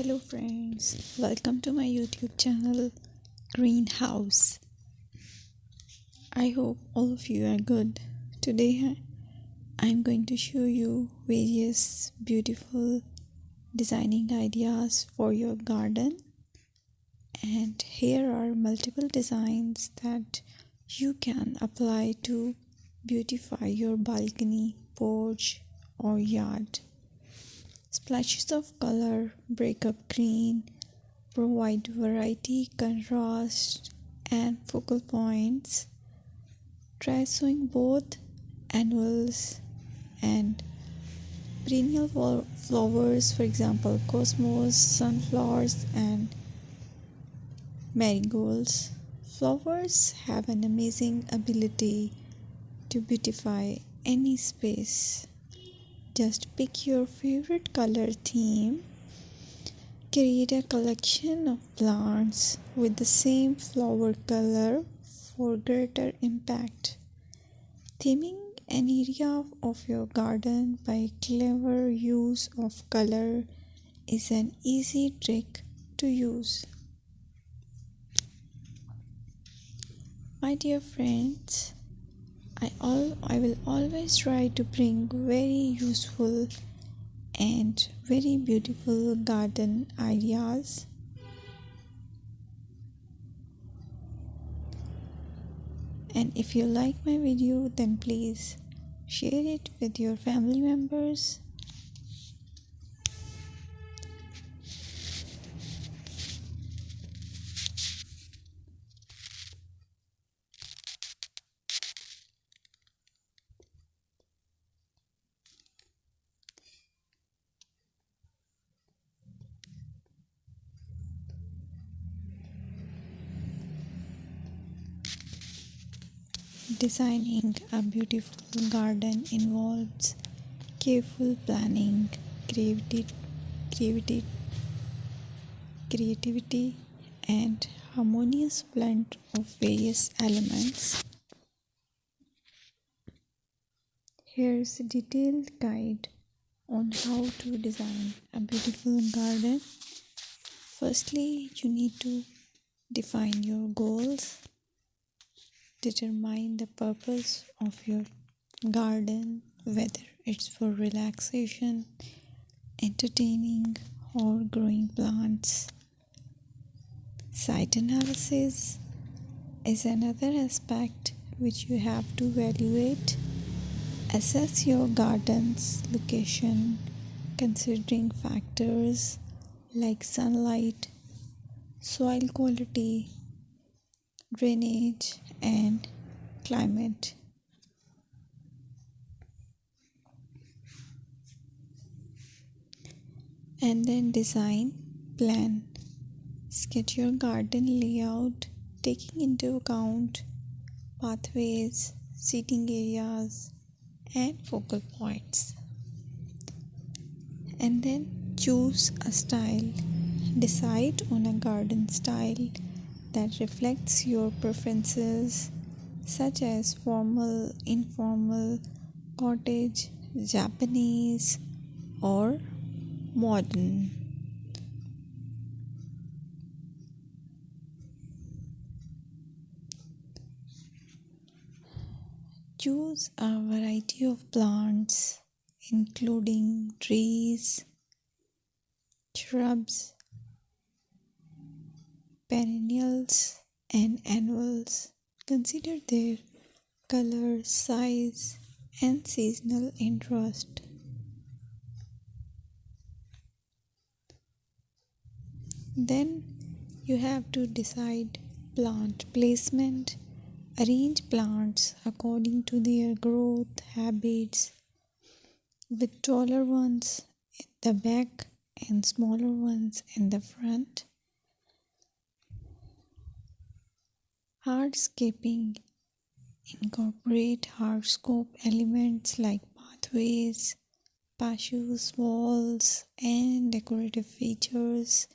Hello friends, welcome to my YouTube channel Greenhouse. I hope all of you are good. Today I'm going to show you various beautiful designing ideas for your garden, and here are multiple designs that you can apply to beautify your balcony, porch or yard. Splashes of color break up green, provide variety, contrast, and focal points. Try sowing both annuals and perennial flowers, for example, cosmos, sunflowers, and marigolds. Flowers have an amazing ability to beautify any space. Just pick your favorite color theme. Create a collection of plants with the same flower color for greater impact. Theming an area of your garden by clever use of color is an easy trick to use. My dear friends, I will always try to bring very useful and very beautiful garden ideas. And if you like my video, then please share it with your family members. Designing a beautiful garden involves careful planning, creativity, creativity, and harmonious blend of various elements. Here's a detailed guide on how to design a beautiful garden. Firstly, you need to define your goals. Determine the purpose of your garden, whether it's for relaxation, entertaining, or growing plants. Site analysis is another aspect which you have to evaluate. Assess your garden's location, considering factors like sunlight, soil quality, drainage, and climate. And then design plan. Sketch your garden layout, taking into account pathways, seating areas, and focal points. And then choose a style. Decide on a garden style that reflects your preferences, such as formal, informal, cottage, Japanese, or modern. Choose a variety of plants, including trees, shrubs, perennials, and annuals. Consider their color, size, and seasonal interest. Then you have to decide plant placement. Arrange plants according to their growth habits, with taller ones in the back and smaller ones in the front. Hardscaping. Incorporate hardscape elements like pathways, patios, walls, and decorative features